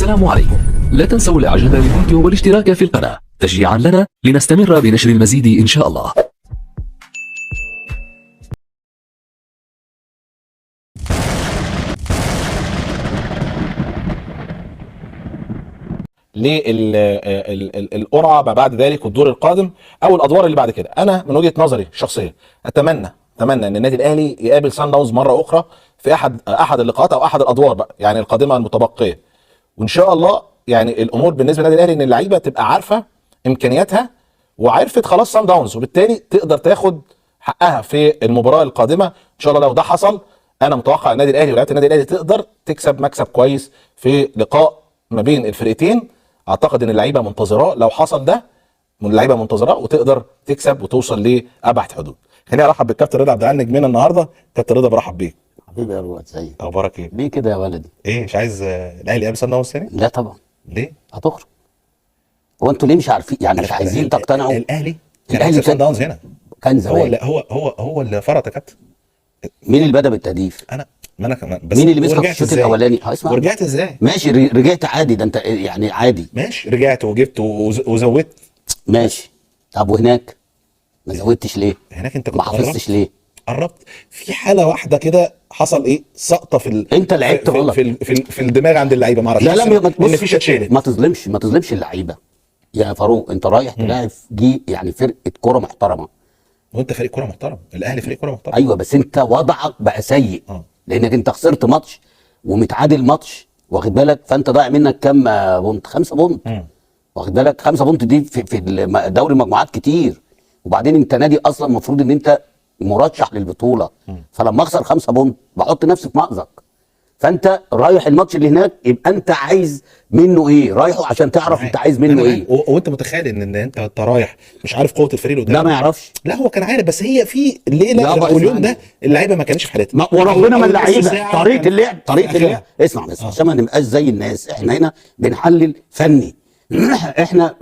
السلام عليكم. لا تنسوا الاعجاب بالفيديو والاشتراك في القناة تشجيعا لنا لنستمر بنشر المزيد ان شاء الله. للقرعه ما بعد ذلك والدور القادم او الادوار اللي بعد كده. انا من وجهه نظري الشخصيه اتمنى ان النادي الاهلي يقابل سان داونز مره اخرى في احد اللقاءات او احد الادوار بقى يعني القادمه المتبقيه، وان شاء الله يعني الامور بالنسبه للنادي الاهلي ان اللعيبه تبقى عارفه امكانياتها وعرفت خلاص سان داونز، وبالتالي تقدر تاخد حقها في المباراه القادمه ان شاء الله. لو ده حصل انا متوقع النادي الاهلي ولاعيبه النادي الاهلي تقدر تكسب مكسب كويس في لقاء ما بين الفرقتين. اعتقد ان اللعيبه منتظراه، لو حصل ده اللعيبه منتظراه وتقدر تكسب وتوصل لابعد حدود. خليني ارحب بالكابتن رضا عبد العال نجمنا النهارده. كابتن رضا برحب بيك. حبيبي يا رواد، ازيك؟ اخبارك ايه؟ ليه كده يا ولدي؟ ايه مش عايز الاهلي يقابل سان داونز تاني؟ لا طبعا. ليه؟ هتخرج. هو انتوا ليه مش عارفين يعني مش عايزين تقتنعوا؟ الاهلي كان سان داونز هنا كان زمان. هو اللي فرط يا كابتن. مين اللي بدأ بالتهديف؟ ما انا كمان. بس مين اللي مسك في الشوط الاولاني؟ اسمع، ورجعت ازاي؟ ماشي رجعت عادي، ده انت يعني عادي. ماشي رجعت وجبت وزودت. ماشي. طب وهناك ما زودتش ليه؟ هناك انت كنت ما حافظتش ليه؟ قربت في حاله واحده كده، حصل ايه؟ سقطه في انت لعبت غلط في الدماغ عند اللعيبه، ما اعرفش. لا ان في اتشالت. ما تظلمش اللعيبه يا فاروق. انت رايح تلاعب يعني فرقه كوره محترمه، وانت فريق كوره محترم، الاهلي فريق كوره محترم. ايوه بس انت وضعك بقى سيء لانك انت خسرت ماتش ومتعادل ماتش، واخد بالك؟ فانت ضايع منك كام بونت؟ 5 بونت. واخد بالك؟ 5 بونت دي في دوري المجموعات كتير. وبعدين انت نادي اصلا المفروض ان انت مرشح للبطوله، فلما اخسر 5 بونت بحط نفسي في مأزق. فانت رايح الماتش اللي هناك يبقى انت عايز منه ايه؟ رايحه عشان تعرف انت عايز منه ايه. وانت متخيل ان انت رايح مش عارف قوه الفريق اللي قدامك؟ لا ما يعرفش. لا هو كان عارف، بس هي في الليله او اليوم ده اللعيبه ما كانتش في حالتها. وربنا ما اللعيبه طريقه اللعب اسمع بس عشان ما نبقاش زي الناس. احنا هنا بنحلل فني. احنا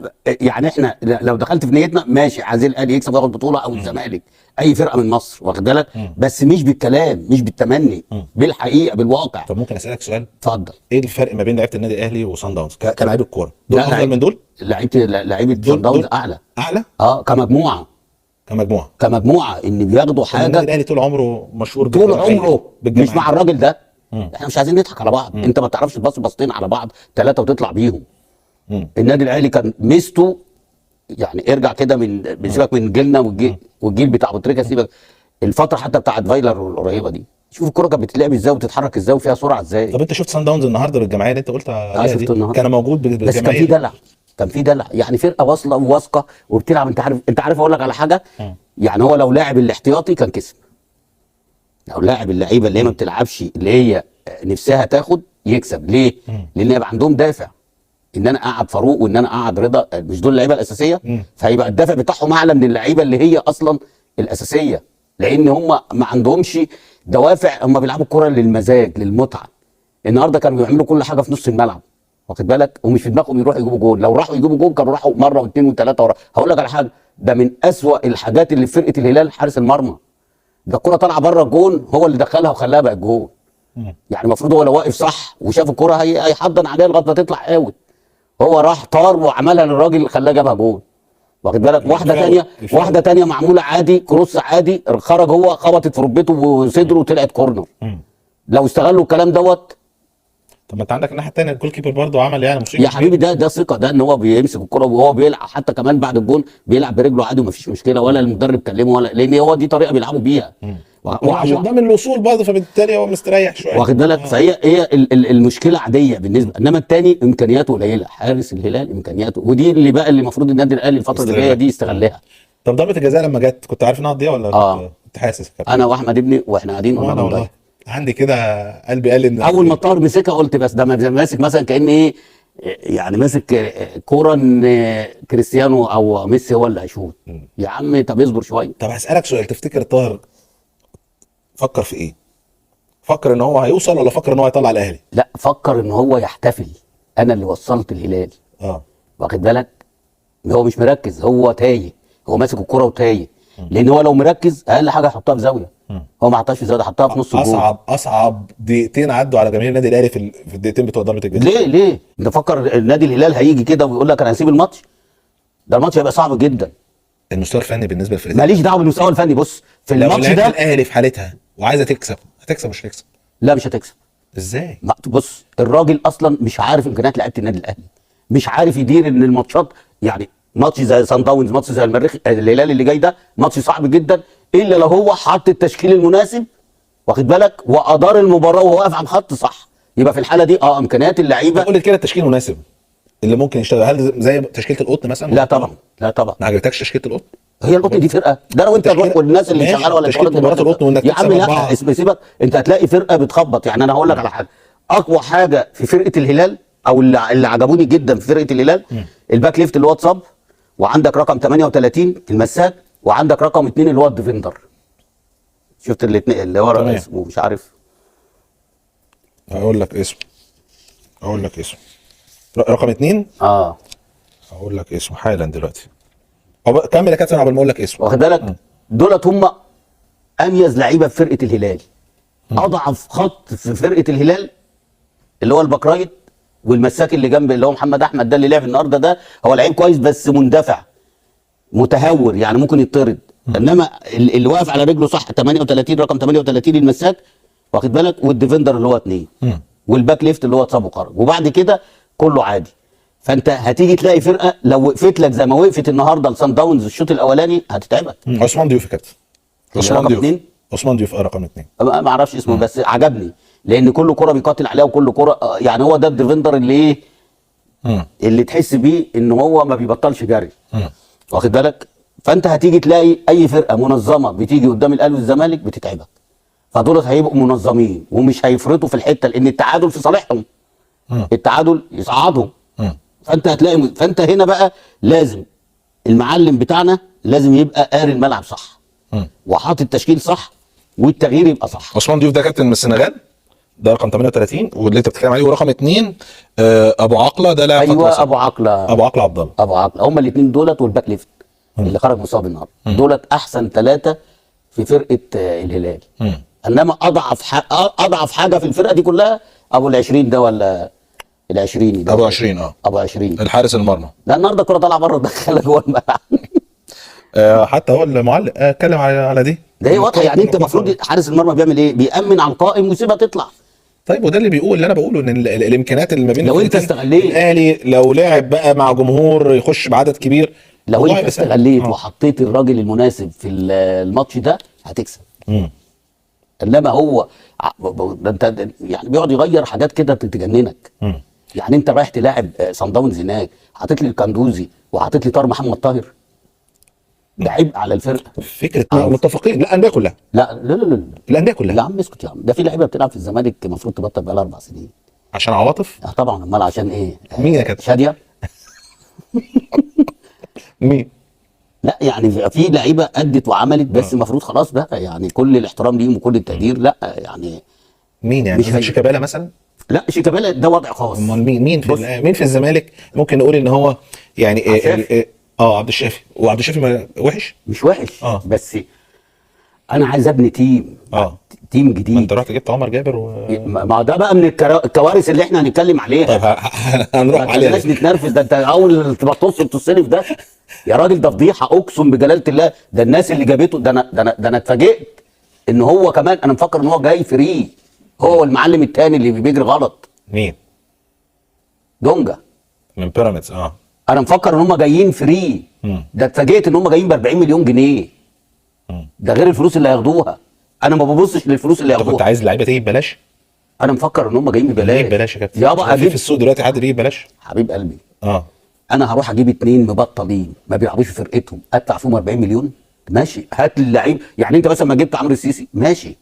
لو دخلت في نيتنا ماشي، عايزين الاهلي يكسب وياخد بطوله او الزمالك، اي فرقه من مصر، واخد بالك؟ بس مش بالكلام، مش بالتمني، بالحقيقه، بالواقع. طب ممكن اسالك سؤال؟ اتفضل. ايه الفرق ما بين لعيبه النادي الاهلي وصن داونز كلاعيبه الكوره؟ دول افضل من دول؟ لعيبه صن داونز اعلى كمجموعه ان بياخدوا حاجه. النادي الاهلي طول عمره مشهور طول عمره مش مع الراجل ده. احنا مش عايزين نضحك على بعض. انت ما بتعرفش تبص بسطين على بعض 3 وتطلع بيهم. النادي الاهلي كان ميزته يعني ارجع كده سيبك من جيلنا والجيل بتاع ابو تريكه، سيبك الفتره حتى بتاعت فايلر القريبه دي، شوف الكوره كانت بتتلعب ازاي وبتتحرك ازاي وفيها سرعه ازاي. طب انت شفت سان داونز النهارده بالجماعيه اللي انت قلت عليها دي؟ كان موجود بالجماعيه، بس كان في دلع يعني فرقه واصله وواثقه وبتلعب. انت عارف اقول لك على حاجه؟ يعني هو لو لاعب الاحتياطي كان كسب، لو لاعب اللعيبه اللي هي ما بتلعبش اللي هي نفسها تاخد يكسب. ليه؟ لان يبقى عندهم دافع ان انا اقعد فاروق وان انا اقعد رضا، مش دول اللعيبه الاساسيه. فهيبقى الدافع بتاعهم اعلى من اللعيبه اللي هي اصلا الاساسيه، لان هم ما عندهمش دوافع. هم بيلعبوا الكوره للمزاج، للمتعه. النهارده كانوا بيعملوا كل حاجه في نص الملعب، واخد بالك؟ ومش في دماغهم يروحوا يجيبوا جول. لو راحوا يجيبوا جول كانوا راحوا مره واثنين وثلاثه ورا. هقول لك على حاجه، ده من اسوأ الحاجات اللي في فرقه الهلال حارس المرمى. ده الكوره طالعه بره الجون هو اللي دخلها وخلاها بقت جول. يعني المفروض هو لو واقف صح وشاف الكوره هيحضن عليها لغايه ما تطلع اوت. هو راح طار وعملها للراجل اللي خلاه جابها جول، واخد بالك؟ واحده ثانيه معموله عادي، كروس عادي، خرج هو خبطت في ركبته وصدره وطلعت كورنر. لو استغلوا الكلام دوت. طب ما انت عندك الناحيه الثانيه الجول كيبر برضه عمل يعني مصيبه يا حبيبي. ده ثقه، ده ان هو بيمسك الكوره وهو بيلعب، حتى كمان بعد الجول بيلعب برجله عادي ومفيش مشكله، ولا المدرب كلمه ولا، لان هو دي طريقه بيلعبوا بيها. وعشان ده من الوصول برضه، فبالتالي هو مستريح شويه، واخد بالك؟ فهي المشكله عاديه بالنسبه، انما الثاني امكانياته قليله. حارس الهلال امكانياته، ودي اللي المفروض النادي الاهلي الفتره اللي جايه دي يستغلها. طب ضربه الجزاء لما جت كنت عارف انها هتضيع ولا كنت حاسس؟ انا واحمد ابني واحنا قاعدين قلنا والله عندي كده قلبي قال ان اول ما الطاهر مسكها قلت بس ده ماسك مثلا كأن ايه يعني، ماسك كوره ان كريستيانو او ميسي هو اللي هيشوط. يا عم طب اصبر شويه. طب هسألك سؤال، تفتكر الطاهر فكر في ايه؟ فكر ان هو هيوصل ولا فكر ان هو هيطلع الاهلي؟ لا فكر ان هو يحتفل، انا اللي وصلت الهلال. واخد بالك؟ هو مش مركز، هو تايه، هو ماسك الكوره وتايه. لان هو لو مركز اقل حاجه يحطها في زاويه، هو ما حطهاش في زياده، حطها في نص الجول. اصعب دقيقتين عدوا على جماهير النادي الاهلي في الدقيقتين بتوع ضربه الجزاء. ليه انت فكر النادي الهلال هيجي كده ويقول لك انا هسيب الماتش؟ ده الماتش هيبقى صعب جدا. المستوى الفني بالنسبه للفريق ماليش دعوه بالمستوى الفني. بص في لو الماتش لعبت ده الاهلي في حالتها وعايزه تكسب، هتكسب مش هتكسب؟ لا مش هتكسب. ازاي؟ بص الراجل اصلا مش عارف امكانيات لعيبه النادي الاهلي، مش عارف يدير ان الماتشات. يعني ماتش زي سان داونز، ماتش زي المريخ الهلال اللي جاي ده ماتش صعب جدا، الا لو هو حط التشكيل المناسب، واخد بالك، وادار المباراه وهو واقف على الخط صح. يبقى في الحاله دي امكانيات اللعيبه. قول لي كده التشكيل المناسب اللي ممكن يشتغل، هل زي تشكيله القطن مثلا؟ لا طبعا، لا طبعا. ما عجبتكش تشكيله القطن؟ هي القطن دي فرقه؟ ده لو انت تشكيلة- والناس اللي ماشي، شغاله ولا تشكيلة شغاله مباراة القطن وإنك يا عم تكسب لا، أربعة. سيبك، انت هتلاقي فرقه بتخبط. يعني انا هقول لك على حاجه، اقوى حاجه في فرقه الهلال او اللي عجبوني جدا في فرقه الهلال الباك ليفت اللي هو اتصاب، وعندك رقم 38 المساك، وعندك رقم 2 اللي هو الديفندر. شفت الاثنين اللي ورا تمام. اسمه مش عارف. اقول لك اسمه رقم 2. اه هقول لك اسمه حالا دلوقتي. كمل يا كابتن قبل ما اقول لك اسمه. واخد بالك، دولت هم اميز لعيبه في فرقه الهلال. اضعف خط في فرقه الهلال اللي هو الباك رايت، والمساك اللي جنب اللي هو محمد احمد ده اللي لعب النهارده ده، هو لعيب كويس بس مندفع متهور، يعني ممكن يطرد. انما اللي واقف على رجله صح 38 رقم 38 المساك، واخد بالك، والديفندر اللي هو 2، والباك ليفت اللي هو اتصاب وخرج، وبعد كده كله عادي. فانت هتيجي تلاقي فرقه لو وقفت لك زي ما وقفت النهارده لسان داونز الشوط الاولاني هتتعبك. عثمان ضيوف يا كابتن. رقم 2 عثمان ضيوف رقم 2. ما اعرفش اسمه بس عجبني، لان كل كره بيقاتل عليها، وكل كره يعني هو ده الديفندر اللي ايه، اللي تحس بيه ان هو ما بيبطلش جري، واخد بالك. فانت هتيجي تلاقي اي فرقه منظمه بتيجي قدام الاهلي والزمالك بتتعبك. فدول هيبقوا منظمين ومش هيفرطوا في الحته، لان التعادل في صالحهم. التعادل يصعدهم. فانت هنا بقى لازم المعلم بتاعنا لازم يبقى قاري الملعب صح، وحاطط التشكيل صح، والتغيير يبقى صح. عثمان ضيوف ده كابتن من السنغال، ده رقم 38 واللي انت بتتكلم عليه. ورقم 2 ابو عقله، ده لاعب خط ايوه وسط. ابو عقله عبد الله. ابو عقله، هما الاثنين دولت والباك ليفت اللي خرج مصاب النهارده، دولت احسن ثلاثه في فرقه الهلال. انما اضعف حاجه في الفرقه دي كلها ابو ال20 ده ولا ال20 ده، ابو 20 ابو 20 الحارس المرمى. ده النهارده الكره طالعه بره دخلها جوه الملعب. حتى هو المعلق اتكلم على دي. ده هي واضحه. يعني انت المفروض حارس المرمى بيعمل ايه؟ بيأمن على القائم ويسيبها تطلع. طيب وده اللي انا بقوله، ان الامكانيات اللي ما بين لو انت الفرقتين، استغليت الاهلي لو لعب بقى مع جمهور يخش بعدد كبير، لو والله انت يبقى سهل. استغليت وحطيت الراجل المناسب في الماتش ده هتكسب. انما هو ده انت يعني بيقعد يغير حاجات كده تجننك. يعني انت رايح تلاعب صن داونز هناك، حاطط لي الكندوزي وحاطط لي طاهر محمد طاهر، ده عبء على الفرقه. فكره متفقين. لا الانديه كلها، لا الانديه كلها. يا عم اسكت يا عم، ده في لعيبه بتلعب في الزمالك المفروض تبطل بقى لها 4 سنين. عشان عواطف. طبعا، امال عشان ايه؟ مين يا كابتن؟ شاديه. مين؟ لا يعني في لعيبه ادت وعملت، بس المفروض خلاص بقى، يعني كل الاحترام ليهم وكل التقدير. لا يعني مين يعني؟ مش شيكابالا مثلا؟ لا شيكابالا ده وضع خاص. امال مين في الزمالك ممكن نقول ان هو يعني عبد الشافي. وعبد الشافي وحش؟ مش وحش. آه. بس انا عايز ابني تيم. تيم ما جديد. انت رحت جبت عمر جابر ما ده بقى من الكوارث اللي احنا هنتكلم عليها. طيب هنروح عليها. بلاش نتنرفز. ده انت اول تبقى تصنف ده يا راجل، ده فضيحه اقسم بجلاله الله. ده الناس اللي جابته ده انا اتفاجئت ان هو كمان، انا مفكر ان هو جاي فري، هو والمعلم التاني اللي بيجري غلط. مين؟ دونجا من بيراميدز. انا مفكر ان هم جايين فري. ده اتفاجئت ان هم جايين ب 40 مليون جنيه. ده غير الفلوس اللي هياخدوها. انا ما ببصش للفلوس اللي انت كنت هياخدوها. عايز لعيبه تيجي ببلاش؟ انا مفكر ان هم جايين ببلاش. ببلاش يا كابتن. يابا في السوق دلوقتي حد بيجي ببلاش؟ حبيب قلبي، انا هروح اجيب 2 مبطلين ما بيلعبوش في فرقتهم ادفع فيهم 40 مليون؟ ماشي، هات اللعيب. يعني انت مثلا ما جبت عمرو السيسي، ماشي،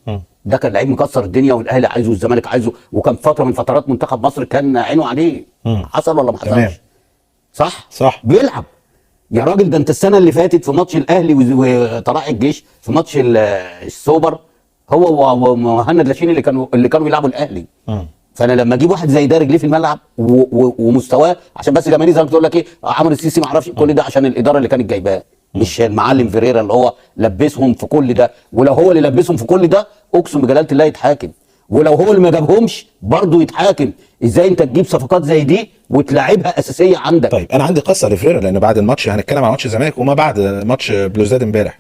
ده كان لعيب مكسر الدنيا، والاهلي عايزه والزمالك عايزه، وكان فتره من فترات منتخب مصر كان عينه عليه. حصل ولا ما حصلش؟ صح بيلعب يا راجل. ده انت السنه اللي فاتت في ماتش الاهلي وطلائع الجيش، في ماتش السوبر، هو ومهند لاشين اللي كانوا يلعبوا الاهلي. فانا لما اجيب واحد زي ده رجليه في الملعب ومستواه، عشان بس جماهير زي ما بتقول لك ايه عمرو السيسي ما اعرفش، كل ده عشان الاداره اللي كانت جايباه. مش المعلم فيريرا اللي هو لبسهم في كل ده. ولو هو اللي لبسهم في كل ده اقسم بجلاله الله يتحاكم، ولو هو اللي ما جابهمش برضه يتحاكم. ازاي انت تجيب صفقات زي دي وتلاعبها اساسيه عندك؟ طيب انا عندي قصه لفريرا، لان بعد الماتش هنتكلم عن ماتش الزمالك وما بعد ماتش بلوزداد امبارح.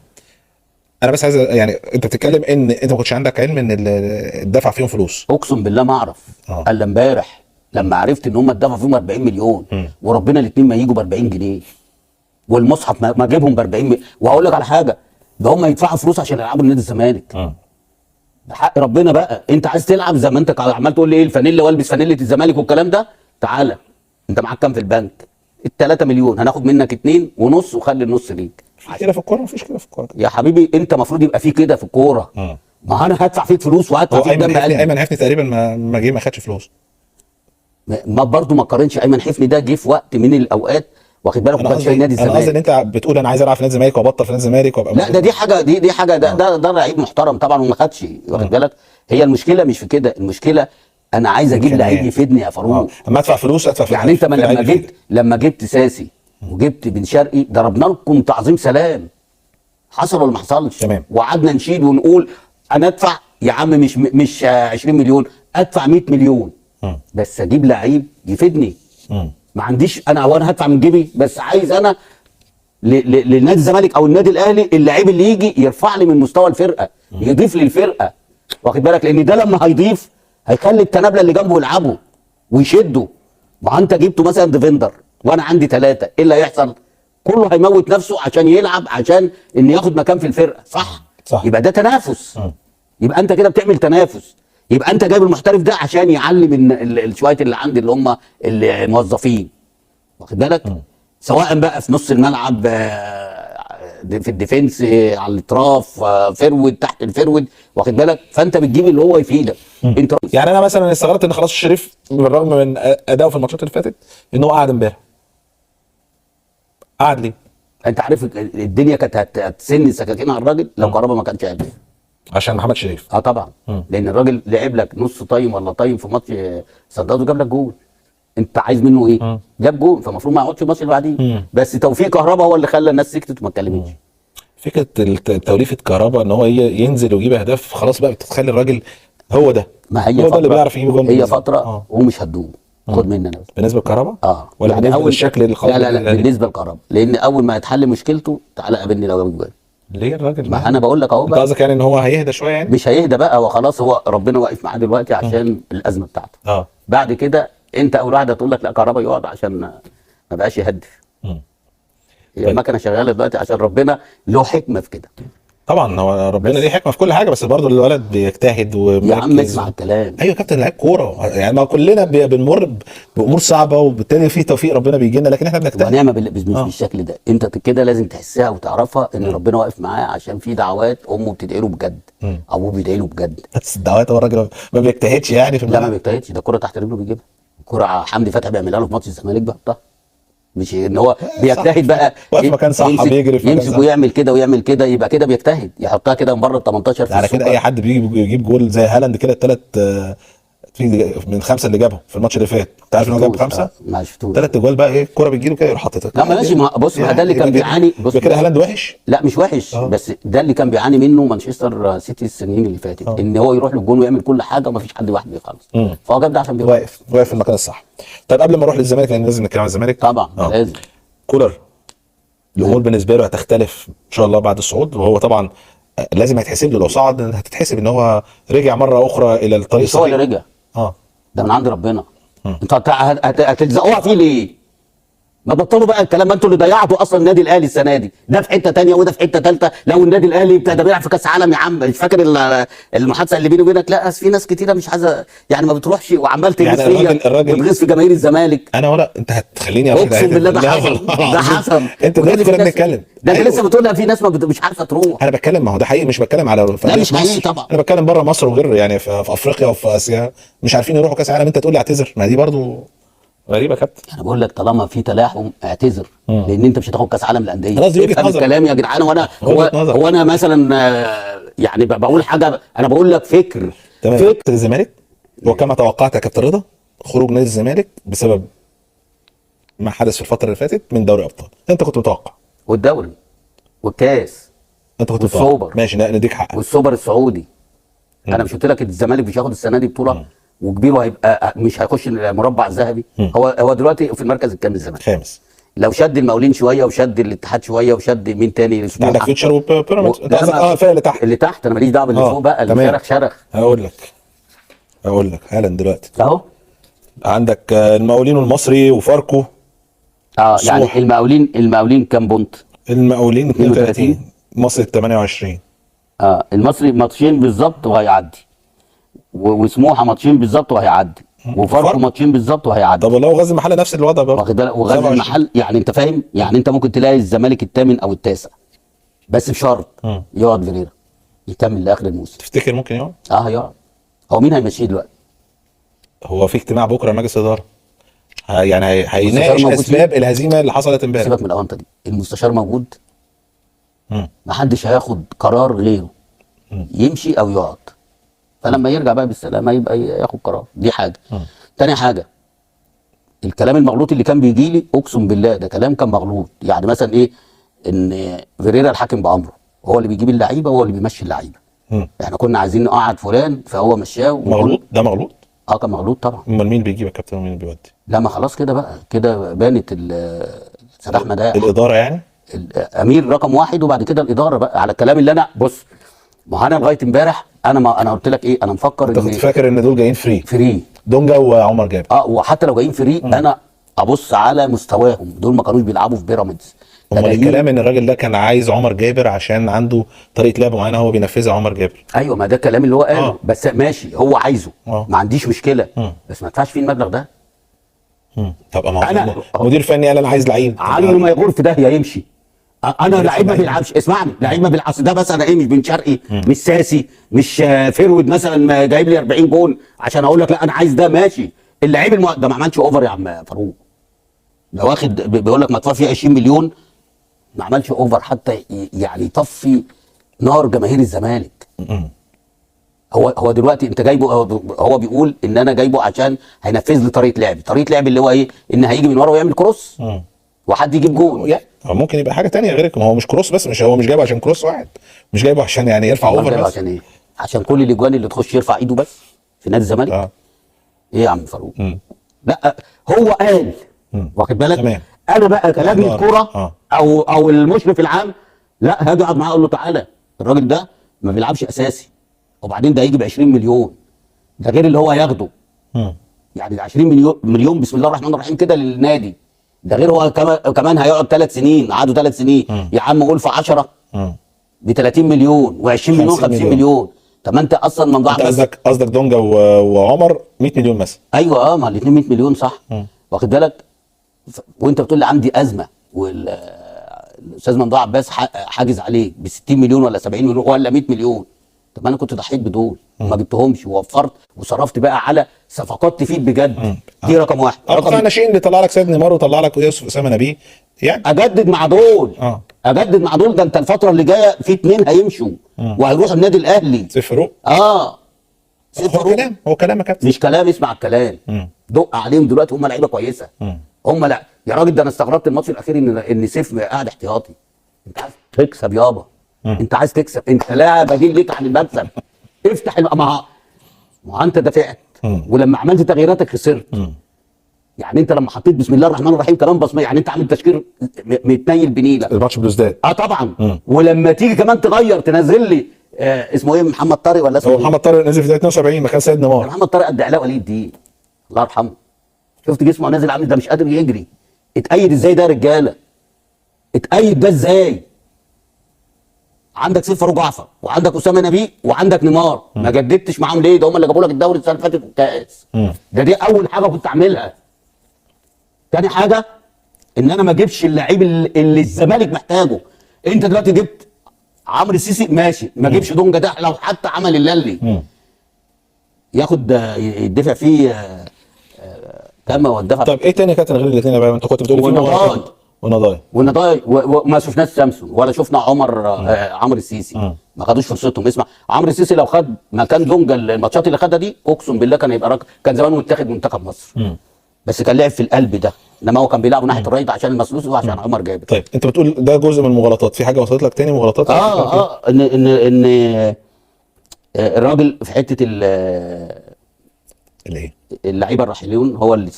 انا بس عايز يعني انت بتتكلم ان انت ما كنتش عندك علم ان الدفع فيهم فلوس. اقسم بالله ما اعرف الا امبارح لما عرفت ان هم اتدفعوا فيهم 40 مليون وربنا الاثنين ما يجوا ب 40 جنيه والمصحف ما جابهم ب 40 وهقول لك على حاجه، ده هم يدفعوا فلوس عشان يلعبوا نادي الزمالك. حق ربنا بقى. انت عايز تلعب زي ما انت عمال تقول لي ايه الفانيلا والبس فانيله الزمالك والكلام ده، تعالى انت معاك كام في البنك؟ ال 3 مليون هناخد منك 2 ونص وخلي النص ليك. في كده في الكوره؟ مفيش كده في الكوره يا حبيبي انت المفروض يبقى في كده في الكوره. ما انا هدفع فيك فلوس وهدفع فيك دم قلبي. ايمن حفني تقريبا ما جه ما خدش فلوس. ما برضه ما قارنش. ايمن حفني ده جه في وقت من الاوقات واخد بالك ما كانش في نادي الزمالك. انا قصدي ان انت بتقول انا عايز العب في نادي الزمالك وابطل في نادي الزمالك وابقى لا دي حاجه دي حاجه ده لعيب محترم طبعا وما خدش واخد بالك. هي المشكله مش في كده، المشكله انا عايز اجيب لعيب يفيدني يا فاروق. اما ادفع فلوس ادفع يعني انت لما جبت ساسي وجبت بن شرقي ضربنا لكم تعظيم سلام. حصل ولا ما حصلش؟ تمام. وقعدنا نشيد ونقول انا ادفع يا عم مش 20 مليون ادفع 100 مليون بس اجيب لعيب يفيدني. ما عنديش انا وانا هدفع من جيبي، بس عايز انا لنادي الزمالك او النادي الاهلي اللعيب اللي يجي يرفع لي من مستوى الفرقه، يضيف للفرقه واخد بالك. لان ده لما هيضيف هيخلي التنابله اللي جنبه يلعبوا ويشدوا. ما انت جبته مثلا ديفندر وانا عندي 3، ايه اللي هيحصل؟ كله هيموت نفسه عشان يلعب عشان ان ياخد مكان في الفرقه، صح. يبقى ده تنافس. يبقى انت كده بتعمل تنافس. يبقى انت جايب المحترف ده عشان يعلم شويه اللي عندي اللي هم الموظفين واخد بالك. سواء بقى في نص الملعب في الديفنس على الاطراف فرود تحت الفرود واخد بالك. فانت بتجيب اللي هو يفيدك انت. يعني انا مثلا استغربت ان خلاص الشريف بالرغم من اداؤه في الماتشات اللي فاتت ان هو قعد امبارح. قعد ليه؟ انت عارف الدنيا كانت هتسن سكاكين على الراجل لو كهربا ما كانش قاعد عشان محمد شريف. طبعا. لان الراجل لعب لك نص طايم ولا طايم في ماتش صن داونز وجاب لك جول. انت عايز منه ايه؟ جاب جول، فالمفروض ما يقعدش الماتش اللي بعديه. بس توفيق كهربا هو اللي خلى الناس سكتت وما اتكلمتش. فكره توليفه كهربا ان هو ينزل ويجيب اهداف خلاص بقى بتخلي الراجل هو ده. ما هي هو ده اللي بيعرف يجيب جول. هي فتره ومش هتدوم. خد مني انا بالنسبه لكهربا ولا يعني بالنسبه للشكل الخاص. لا بالنسبه لكهربا لان اول ما يتحل مشكلته تعالى قابلني لو جاب جول. ليه الراجل؟ ما انا بقول لك اهو. انت قصدك يعني ان هو هيهدى شويه يعني؟ مش هيهدى بقى، هو خلاص هو ربنا واقف معاه دلوقتي عشان الازمه بتاعته. بعد كده انت اول واحد هتقول لك لا كهربا يقعد عشان ما بقاش يهدف. هي المكنه شغاله دلوقتي عشان ربنا له حكمه في كده. طبعا هو ربنا ليه حكمه في كل حاجه، بس برضه الولد بيجتهد ومركز. يا عم اسمع الكلام. ايوه يا كابتن لعيب كوره يعني، ما كلنا بنمر بامور صعبه وبالتالي في توفيق ربنا بيجي لنا، لكن احنا بنجتهد. ونعمه مش بالشكل ده. انت كده لازم تحسها وتعرفها ان ربنا واقف معاه عشان في دعوات امه بتدعي له بجد، ابوه بيدعي له بجد. بس الدعوات هو الراجل ما بيجتهدش يعني في لا ما بيجتهدش، ده كوره تحت رجله بيجيبها. كوره حمدي فتحي بيعملها له في ماتش الزمالك بيحطها. مش ان هو بيجتهد بقى واقف مكان صح بيجري في يمسك ويعمل كده ويعمل كده، يبقى كده بيجتهد يحطها كده من بره ال 18 في على كده اي حد بيجي يجيب جول زي هالاند كده الثلاث من 5 اللي جابهم في الماتش اللي فات. انت عارف انه جاب 5 ما شفتوش 3 جوال بقى. ايه الكوره بتجي له كده يروح حاططها. لا ماشي. بص ده اللي كان بيعاني. بص كده هالاند وحش. لا مش وحش بس ده اللي كان بيعاني منه مانشستر سيتي السنين اللي فاتت. ان هو يروح للجون ويعمل كل حاجه وما فيش حد واحد بيخلص. فهو جاب ده عشان واقف في المكان الصح. طيب قبل ما اروح للزمالك لان لازم نتكلم عن الزمالك طبعا. لازم كولر الامور بالنسبه له هتختلف ان شاء الله بعد الصعود، وهو طبعا لازم هيتحسب له لو صعد هتتحسب ان هو رجع مره اخرى الى الطريق الصحيح. هو اللي رجع ده من عند ربنا. انت هتلزقوها فيه ليه؟ ما بطلوا بقى الكلام. ما انتوا اللي ضيعتوا اصلا النادي الاهلي السنه دي. ده في حته ثانيه وده في حته ثالثه. لو النادي الاهلي ده بيلعب في كاس عالم يا عم، مش فاكر المحادثه اللي بيني وبينك؟ لا في ناس كتيره مش عايزه يعني ما بتروحش وعمال تغيظ يعني فيا وتغيظ في جماهير الزمالك. انا ولا انت هتخليني اقسم بالله ده حصل. ده حصل. انت دلوقتي كنا بنتكلم ده انت لسه بتقول في ناس مش عارفه تروح. انا بتكلم ما هو ده حقيقي، مش بتكلم على لا مش حقيقي طبعا. انا بتكلم بره مصر وغير يعني في افريقيا وفي اسيا مش عارفين يروحوا كاس عالم. انت تقول لي اعتذر؟ ما دي برضو غريبه يا كابتن. انا بقول لك طالما في تلاحم اعتذر لان انت مش هتاخد كاس عالم للانديه. خلاص دي وجهه نظر. الكلام يا جدعان. وانا هو انا مثلا يعني بقول حاجه، انا بقول لك فكر. تمام. الزمالك وكما توقعت يا كابتن رضا خروج نادي الزمالك بسبب ما حدث في الفتره اللي فاتت من دوري ابطال. انت كنت متوقع والدوري والكاس انت كنت والسوبر. بتقع. ماشي نديك حقك. والسوبر السعودي. انا مش قلت لك الزمالك مش هياخد السنه دي بطوله وكبيره هيبقى مش هيخش المربع الذهبي. هو دلوقتي في المركز الكام الزمالك؟ خامس. لو شد المقاولين شويه وشد الاتحاد شويه وشد مين تاني؟ عندك فيوتشر وبيراميدز. لا، الفرق اللي تحت. اللي تحت انا ماليش دعوه باللي فوق بقى، اللي شرخ. هقول لك حالا دلوقتي اهو. عندك المقاولين والمصري وفاركو. يعني المقاولين كام بونت؟ المقاولين 32، مصري 28. المصري ماتشين بالظبط وهيعدي، وسموحه ماتشين بالظبط وهيعدي، وفاركو ماتشين بالظبط وهيعدي. طب والله وغزل المحله نفس الوضع برضه. واخد بالك؟ وغزل المحل يعني انت فاهم، يعني انت ممكن تلاقي الزمالك الثامن او التاسع، بس بشرط يقعد فيريرا يكمل لاخر الموسم. تفتكر ممكن يقعد؟ هيقعد. هو مين هيمشيه دلوقتي؟ هو في اجتماع بكره مجلس اداره، يعني هيناقش اسباب الهزيمه اللي حصلت امبارح. سيبك من الاونطه دي، المستشار موجود. محدش هياخد قرار غيره، يمشي او يقعد. فلما يرجع بقى بالسلامه يبقى ياخد قرار. دي حاجه. تاني حاجه، الكلام المغلوط اللي كان بيجي لي اقسم بالله ده كلام كان مغلوط. يعني مثلا ايه؟ ان فيريرا الحاكم بامره، هو اللي بيجيب اللعيبه وهو اللي بيمشي اللعيبه. احنا كنا عايزين نقعد فلان فهو مشاه. مغلوط؟ ده مغلوط؟ كان مغلوط طبعا. امال مين بيجيب يا كابتن ومين اللي بيودي؟ لا ما خلاص كده بقى، كده بانت سداح مداح. الاداره يعني؟ الامير رقم واحد وبعد كده الاداره بقى، على الكلام اللي انا بص. ما انا لغايه امبارح انا قلت لك ايه، انا مفكر انت كنت فاكر ان دول جايين فري دونجا وعمر جابر. وحتى لو جايين فري انا ابص على مستواهم، دول ما كانوش بيلعبوا في بيراميدز. امال الكلام ان الراجل ده كان عايز عمر جابر عشان عنده طريقه لعب معينه هو بينفذها عمر جابر. ايوه، ما ده الكلام اللي هو قاله. بس ماشي، هو عايزه. ما عنديش مشكله. بس ما ادفعش فيه المبلغ ده. طب انا مدير فني قال انا عايز لعيب، عنه ما يغور في داهيه يمشي. انا لعيب ما بيلعبش، اسمعني، لعيب ما بيلعبش ده. بس انا ايه، مش بن شرقي، مش ساسي، مش فيرود مثلا جايب لي 40 جون عشان اقول لك لا انا عايز ده. ماشي، اللعيب ده ما عملش اوفر يا عم فاروق. ده واخد بيقول لك مدفوع فيه 20 مليون، ما عملش اوفر حتى يعني يطفي نار جماهير الزمالك. هو دلوقتي انت جايبه، هو بيقول ان انا جايبه عشان هينفذ لي طريقه لعب اللي هو ايه، ان هيجي من ورا ويعمل كروس وحد يجيب جول. ممكن يبقى حاجه تانية غير، ما هو مش كروس بس، هو مش جايبه عشان كروس واحد، مش جايبه عشان يعني يرفع اوفر بس. عشان ايه؟ عشان كل الاجوان اللي تخش يرفع ايده بس في نادي الزمالك. ايه يا عم فاروق؟ لا هو قال، واخد بالك؟ تمام. انا بقى كلاجنة الكوره او المشرف العام، لا هاجي اقعد معاه اقول له تعالى، الراجل ده ما بيلعبش اساسي، وبعدين ده هيجي ب 20 مليون، ده غير اللي هو هياخده. يعني ده 20 مليون بسم الله الرحمن الرحيم كده للنادي، ده غير هو كمان هيقعد 3 سنين، قعدوا 3 سنين. يا عم قول في 10 ب 30 مليون و20 مليون 50 مليون. طب ما انت اصلا ممضوع. قصدك دونجا وعمر 100 مليون مثلا. ايوه ما الاثنين 100 مليون صح. واخد بالك؟ وانت بتقول لي عندي ازمه والاستاذ ممدوح عباس حاجز عليك ب 60 مليون ولا 70 مليون ولا 100 مليون. طب انا كنت ضحيت بدول ما جبتهمش ووفرت وصرفت بقى على صفقات تفيد بجد. دي رقم واحد. رقم الناشئين اللي طلع لك سيد نيمار وطلع لك يوسف اسامه نبيه، يعني اجدد مع دول. ده انت الفتره اللي جايه في 2 هيمشوا وهيروحوا النادي الاهلي. سيف فاروق. سيف فاروق. هو كلام يا كابتن، مش كلام، اسمع الكلام. دق عليهم دلوقتي، هم لعيبه كويسه. هم لا يا راجل، ده انا استغربت الماتش الاخير ان سيف قاعد احتياطي. انت عايز تكسب يابا، انت عايز تكسب، انت لاعب بديل ليك عن المكسب. افتح ما انت دافعت ولما عملت تغييراتك خسرت. يعني انت لما حطيت بسم الله الرحمن الرحيم كمان بصمه، يعني انت عامل تشكيل متنيل بنيله الماتش بلوزداد. طبعا. ولما تيجي كمان تغير تنزل لي اسمه ايه، محمد طارق ولا اسمه هو محمد طارق نزل في 72 مكان سيد نيمار. محمد طارق قد علاء ولي الدين الله يرحمه. شفت جسمه نازل عامل ده مش قادر يجري. اتأيد ازاي ده يا رجاله؟ اتأيد ده ازاي؟ عندك سيف فاروق جعفر وعندك اسامه نبيه وعندك نيمار، ما جددتش معاهم ليه؟ ده هم اللي جابوا لك الدوري السنه اللي فاتت والكاس. دي اول حاجه كنت اعملها. تاني حاجه ان انا ما اجيبش اللعيب اللي الزمالك محتاجه. انت دلوقتي جبت عمرو السيسي ماشي، ما اجيبش دونجا ده لو حتى عمل اللي ياخد يدفع فيه كام هو الدفع. طب ايه تاني يا كابتن غير الاثنين بقى؟ انت كنت بتقول ونضاي وما شفناش سامسون ولا شفنا عمرو السيسي. ما خدوش فرصتهم. اسمع، عمرو السيسي لو خد مكان دونجا الماتشات اللي خدها دي اقسم بالله كان هيبقى كان زمانه متاخد منتخب مصر. بس كان لعب في القلب ده. انما هو كان بيلعبه ناحيه الرايت عشان المسلوسي وعشان عمر جابر. طيب انت بتقول ده جزء من المغالطات، في حاجه وصلت لك تاني مغالطات؟ ان الراجل في حته اللي ايه؟ اللعيبه الراحلين هو اللي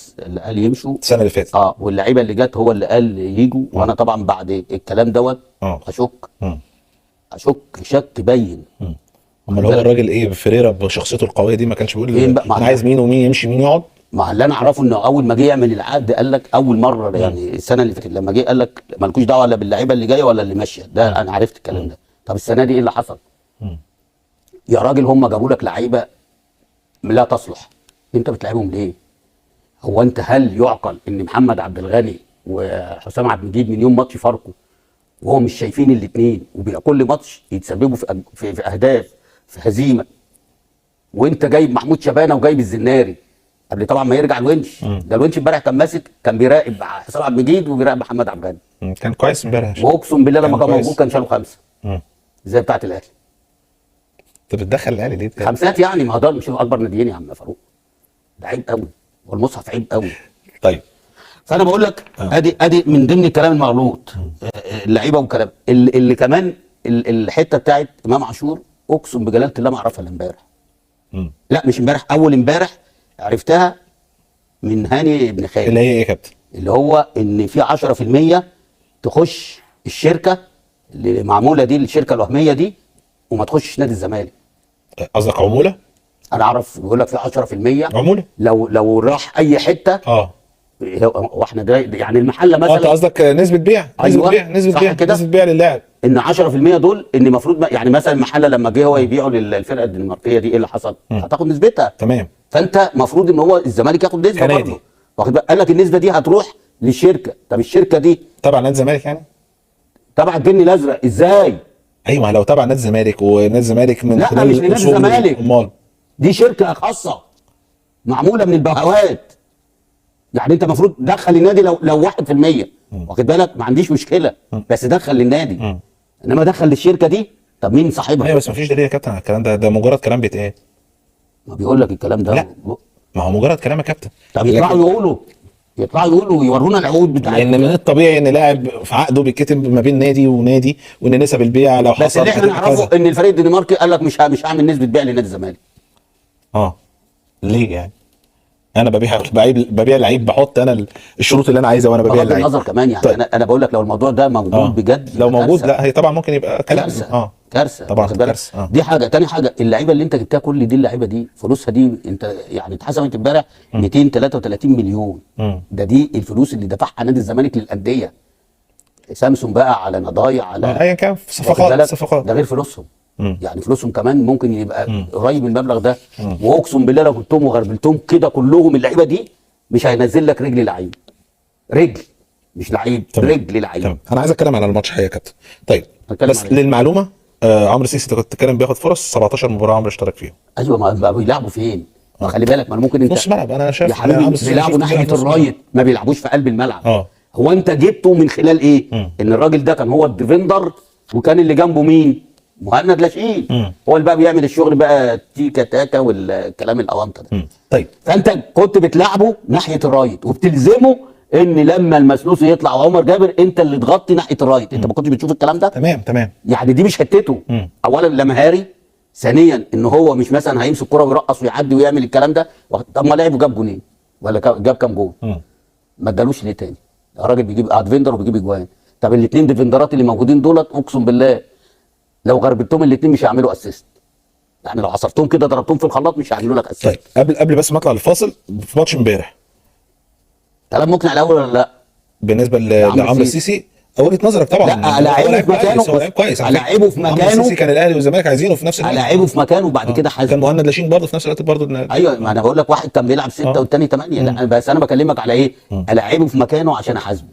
قال يمشوا السنه اللي فاتت. واللعيبه اللي جت هو اللي قال يجوا. وانا طبعا بعد الكلام دوت اشك شك باين. امال هو الراجل ايه فيريرا بشخصيته القويه دي ما كانش بيقول انا عايز مين ومين يمشي مين يقعد؟ ما اللي انا اعرفه انه اول ما جه يعمل العقد قال لك اول مره يعني السنه اللي فاتت لما جه قال لك مالكوش دعوه لا باللعيبه اللي جايه ولا اللي ماشيه. ده انا عرفت الكلام ده. طب السنه دي ايه اللي حصل؟ يا راجل هم جابوا لك لعيبه لا تصلح، انت بتلعبهم ليه؟ هو انت هل يعقل ان محمد عبد الغني وحسام عبد المجيد من يوم ماتش فاركو وهو مش شايفين الاثنين وكل ماتش يتسببوا في اهداف في هزيمه، وانت جايب محمود شبانه وجايب الزناري قبل طبعا ما يرجع الونش. ده الونش امبارح كان ماسك كان بيراقب حسام عبد المجيد وبيراقب محمد عبد الغني. كان كويس امبارح واقسم بالله لما كان موجود كان شالوا 5 زي بتاعه الاهلي. انت بتدخل الاهلي ليه؟ 5 يعني ما ده مش اكبر ناديين يا عم فاروق. ده عيب قوي والمصحف عيب قوي. طيب فانا بقول لك ادي من ضمن الكلام المغلوط اللعيبه والكلام اللي كمان الحته بتاعت امام عاشور اقسم بجلاله الله ما اعرفها الا امبارح. لا مش امبارح، اول امبارح عرفتها من هاني بن خالد. اللي هي ايه يا كابتن؟ اللي هو ان في 10% تخش الشركه اللي معموله دي الشركه الوهميه دي وما تخشش نادي الزمالك. قصدك عموله؟ انا اعرف بيقول لك في 10% عموله لو راح اي حته. واحنا ده يعني المحله مثلا. انت قصدك نسبه بيع؟ نسبه بيع للاعب. ان 10% دول ان المفروض يعني مثلا المحله لما جه هو يبيعوا للفرقه الدنماركيه دي ايه اللي حصل؟ هتاخد نسبتها. تمام. فانت المفروض ان هو الزمالك ياخد نسبه برضه. واخد بالك؟ قال لك النسبه دي هتروح للشركه. طب الشركه دي تبع نادي الزمالك يعني؟ تبع الجني الازرق ازاي؟ ايوه لو تبع نادي الزمالك ونادي الزمالك من لا مش لنادي الزمالك. امال دي شركه خاصه معموله من البهوات. يعني انت المفروض تدخل النادي لو 1%. واخد بالك؟ ما عنديش مشكله بس دخل للنادي. انما دخل للشركه دي طب مين صاحبها؟ ايوه بس ما فيش دليل يا كابتن على الكلام ده مجرد كلام بيتقال. ما بيقول لك الكلام ده. لا ما هو مجرد كلام يا كابتن. طب يطلعوا يقولوا ويورونا العقود بتاعتهم. لان من الطبيعي ان لاعب في عقده بيتكتب ما بين نادي ونادي وان نسب البيع لو حصل. بس اللي احنا نعرفه ان الفريق الدنماركي قال لك مش هعمل نسبه بيع لنادي الزمالك. ليه يعني؟ انا ببيع لعيب بحط انا الشروط اللي انا عايزها وانا ببيع اللعيب. النظر كمان يعني. طيب. انا بقول لك لو الموضوع ده موجود بجد لو موجود لا هي طبعا ممكن يبقى كلام. كارثه طبعا كارثه. دي حاجه. تاني حاجه اللعيبه اللي انت جبتها كل دي اللعيبه دي فلوسها دي انت يعني اتحسبت امبارح 233 مليون. دي الفلوس اللي دفعها نادي الزمالك للانديه. سامسون بقى على نضايع على ايا كان صفقات ده غير فلوسهم. يعني فلوسهم كمان ممكن يبقى قريب من المبلغ ده. واقسم بالله لو جبتهم وغربلتهم كده كلهم اللعيبه دي مش هينزل لك رجل لعيب. رجل مش لعيب. رجل لعيب. انا عايز اتكلم على الماتش حقيقه يا كابتن. طيب بس للمعلومه عمرو السيسي انت كنت بتتكلم بياخد فرص 17 مباراه عمرو اشترك فيهم. ايوه ما بيلعبوا فين؟ خلي بالك ما ممكن انت نص ملعب. انا شايف يا حبيبي بيلعبوا ناحيه الرايت ما بيلعبوش في قلب الملعب. هو انت جبته من خلال ايه؟ ان الراجل ده كان هو الديفندر وكان اللي جنبه مين؟ مهند لاشقين. هو اللي بقى بيعمل الشغل بقى تيكا تاكا والكلام الاونطه ده. طيب فانت كنت بتلعبه ناحيه الرايت وبتلزمه ان لما المسلوسي يطلع وعمر جابر انت اللي تغطي ناحيه الرايت. انت ما كنتش بتشوف الكلام ده؟ تمام. يعني دي مش حتته. اولا لا مهاري، ثانيا ان هو مش مثلا هيمسك كرة ويرقص ويعدي ويعمل الكلام ده. طب ما لعب وجاب جونين ولا جاب كام جول؟ ما ادالوش ليه تاني؟ الراجل بيجيب ديفندر وبيجيب اجوان. طب الاثنين ديفندرات اللي موجودين دولت اقسم بالله لو غربتهم الاثنين مش هيعملوا اسيست. يعني لو عصرتهم كده ضربتهم في الخلاط مش هيعملوا لك اسيست. طيب قبل بس ما اطلع للفاصل في ماتش امبارح كلام مقنع الاول ولا لا؟ بالنسبه لعمرو السيسي وجهه نظرك طبعا. لا الاعبه في مكانه. هو لعيب كويس. الاعبه في مكانه. السيسي كان الاهلي والزمالك عايزينه في نفس الوقت. الاعبه في مكانه وبعد كده حازم. كان مهند لاشين برضه في نفس الوقت برضه. ايوه ما انا بقول لك واحد كان بيلعب 6 والثاني 8. لا بس انا بكلمك على ايه؟ الاعبه في مكانه عشان احاسبه.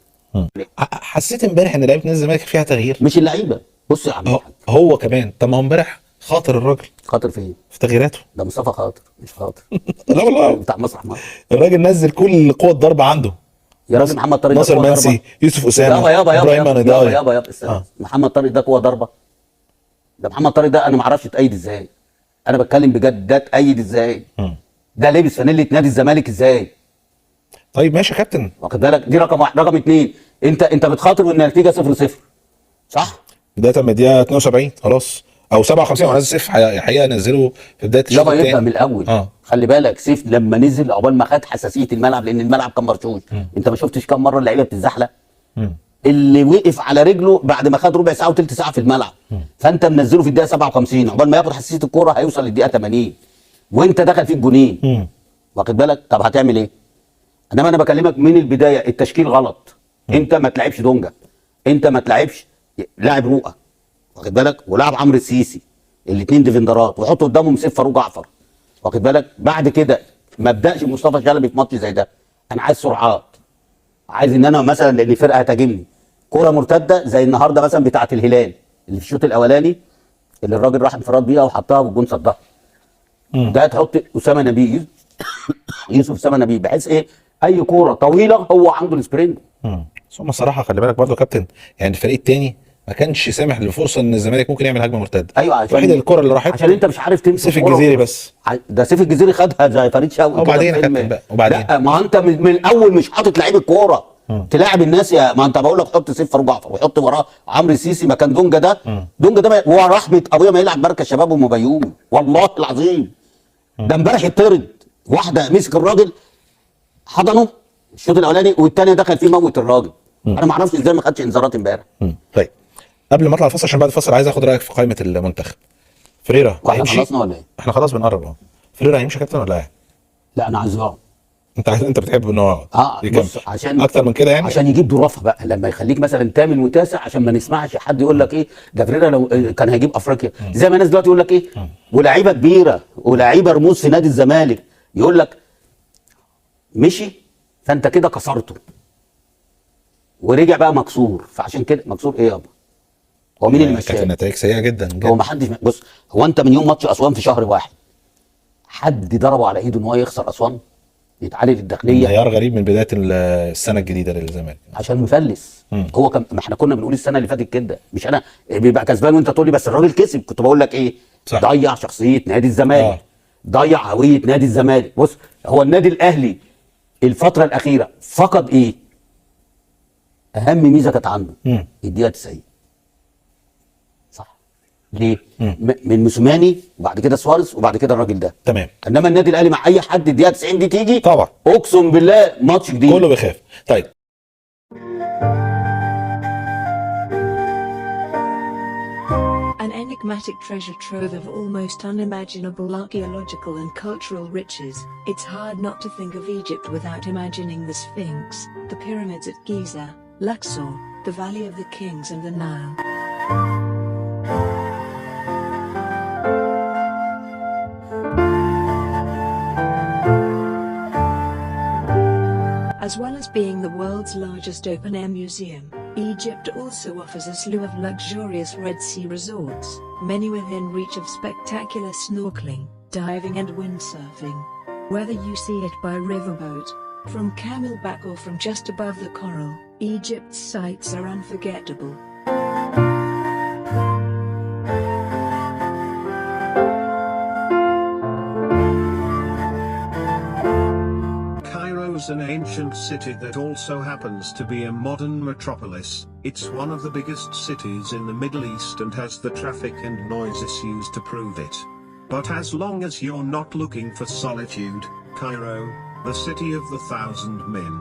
حسيت امبارح ان لعيبه نادي الزمالك فيها تغيير. مش اللعيبه. بص يا عم هو كمان. طب ما هو امبارح خاطر الراجل. خاطر في ايه؟ في تغييراته. ده مصطفى خاطر مش خاطر. لا والله بتاع مسرح مصر. الراجل نزل كل قوه ضربه عنده. يا راجل محمد طارق ناصر منسي، يوسف اسامه، يابا محمد طارق ده قوه ضربه. ده محمد طارق ده انا ما اعرفش تأيد ازاي. انا بتكلم بجد ده تأيد ازاي؟ ده لبس فانيله نادي الزمالك ازاي؟ طيب ماشي يا كابتن. واخد بالك؟ دي رقم واحد. رقم اتنين، انت بتخاطر ان النتيجه 0-0 صح؟ بدايه من الدقيقه 72 خلاص او 57 ونزل سيف الحقيقه نزله في بدايه الشوط يابا يبدا الثاني. من الاول. اه خلي بالك سيف لما نزل عقبال ما خد حساسيه الملعب، لان الملعب كان مرشوش. انت ما شفتش كام مره اللعيبه بتتزحلق؟ اللي وقف على رجله بعد ما خد ربع ساعه وثلث ساعه في الملعب. فانت منزله في الدقيقه 57 عقبال ما ياخد حساسيه الكوره هيوصل للدقيقه 80 وانت دخل فيك جونين. واخد بالك؟ طب هتعمل ايه؟ انما انا بكلمك من البدايه التشكيل غلط. انت ما تلعبش دونجا، انت ما تلعبش لاعب رؤى، واخد بالك؟ ولعب عمرو السيسي، الاثنين ديفندرات، وحط قدامهم سيف فاروق جعفر، واخد بالك؟ بعد كده ما ابداش مصطفى شلبي في ماتش زي ده. انا عايز سرعات، عايز ان انا مثلا لان فرقه هتهاجمني كوره مرتده زي النهارده مثلا بتاعه الهلال اللي في الشوط الاولاني اللي الراجل راح انفراد بيها وحطها والجون صدها. ده تحط اسامه نبيل يوسف اسامه نبيل بحيث ايه؟ اي كوره طويله هو عنده السبرنت. ثم الصراحه خلي بالك برضه يا كابتن، يعني الفريق الثاني ما كانش سامح لفرصه ان الزمالك ممكن يعمل هجمه مرتده. ايوه عشان الوحيده الكره اللي راحت عشان انت مش عارف تمسك سيف كورة. الجزيري بس. ده سيف الجزيري خدها زي فريد شوقي كده وبعدين في يا فيلم. كابتن بقى، وبعدين؟ لا ما انت من الاول مش حاطط لعيب الكوره تلاعب الناس. يا ما انت بقول لك حط سيف فاروق جعفر وحط وراه عمرو السيسي مكان دونجا ده. دونجا ده هو رحمه ابويا ما يلعب مركز شباب ام بيومي والله العظيم. ده امبارح اتطرد، واحده مسك الراجل حضنه الشوط الاولاني والثانيه دخل فيه موت الراجل. انا ما اعرفش ازاي ما خدش انذارات امبارح. طيب قبل ما اطلع الفصل عشان بعد الفصل عايز اخد رايك في قائمه المنتخب. فريرا واحنا هيمشي؟ خلصنا ولا ايه؟ احنا خلاص بنقرب اهو. فريرا هيمشي يا كابتن ولا ايه؟ لا انا عايز يقعد. انت بتحب ان هو يكمل بص عشان اكتر من كده يعني؟ عشان يجيب ظرافه بقى لما يخليك مثلا ثامن وتاسع عشان ما نسمعش حد يقول لك ايه ده فريرا لو كان هيجيب افريقيا زي ما الناس دلوقتي يقول لك ايه ولاعيبه كبيره ولاعيبه رموز في نادي الزمالك يقول لك مشي فانت كده كسرته ورجع بقى مكسور. فعشان كده مكسور ايه يابا؟ هو مين اللي كانت مشاه؟ النتائج سيئه جدا جدا. هو ما حدش بص، هو انت من يوم ماتش اسوان في شهر واحد حد ضربه على ايده ان هو يخسر اسوان يتعالج الداخليه انهيار غريب من بدايه السنه الجديده للزمالك عشان مفلس. هو كان ما احنا كنا بنقول السنه اللي فاتت كده مش انا بيبقى كسبان وانت تقول لي بس الراجل كسب. كنت بقول لك ايه؟ صح. ضيع شخصيه نادي الزمالك ضيع هويه نادي الزمالك. بص هو النادي الاهلي الفتره الاخيره فقد ايه؟ اهم ميزه كانت عنده الدقيقه 90 صح. ليه؟ من موسيماني وبعد كده سواريز وبعد كده الراجل ده تمام. انما النادي الاهلي مع اي حد الدقيقه 90 دي تيجي طبعا اقسم بالله ماتش جديد كله بيخاف. طيب An enigmatic treasure trove of almost unimaginable archaeological and cultural riches, it's hard not to think of Egypt without imagining the Sphinx, the pyramids at Giza, Luxor, the Valley of the Kings and the Nile. As well as being the world's largest open-air museum, Egypt also offers a slew of luxurious Red Sea resorts, many within reach of spectacular snorkeling, diving and windsurfing. Whether you see it by riverboat, from camelback or from just above the coral, Egypt's sights are unforgettable. Cairo's an ancient city that also happens to be a modern metropolis. It's one of the biggest cities in the Middle East and has the traffic and noise issues to prove it. But as long as you're not looking for solitude, Cairo, the city of the thousand men.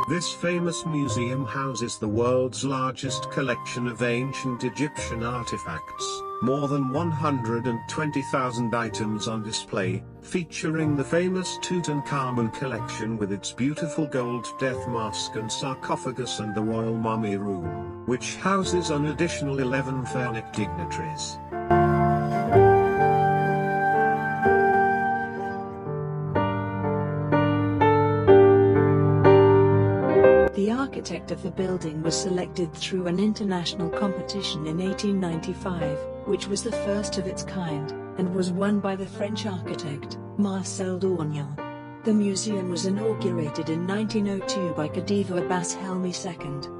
This famous museum houses the world's largest collection of ancient Egyptian artifacts, more than 120,000 items on display, featuring the famous Tutankhamun collection with its beautiful gold death mask and sarcophagus and the royal mummy room, which houses an additional 11 pharaonic dignitaries. The architect of the building was selected through an international competition in 1895, which was the first of its kind, and was won by the French architect, Marcel Dournian. The museum was inaugurated in 1902 by Khedive Abbas Helmi II.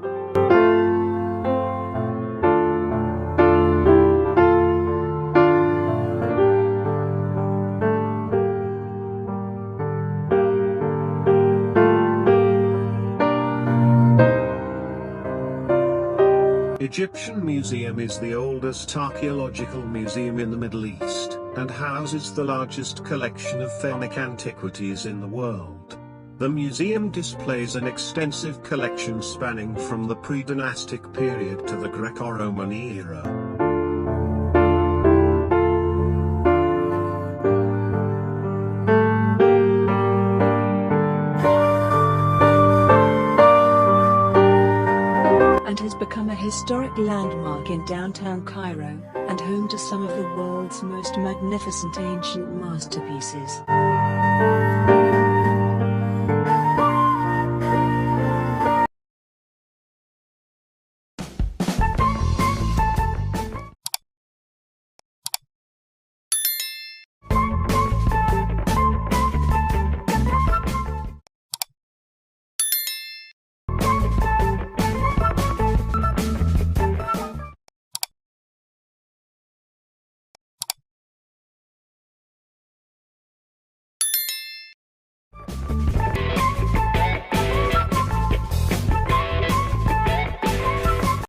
Egyptian Museum is the oldest archaeological museum in the Middle East, and houses the largest collection of pharaonic antiquities in the world. The museum displays an extensive collection spanning from the pre-dynastic period to the Greco-Roman era. And has become a historic landmark in downtown Cairo, and home to some of the world's most magnificent ancient masterpieces.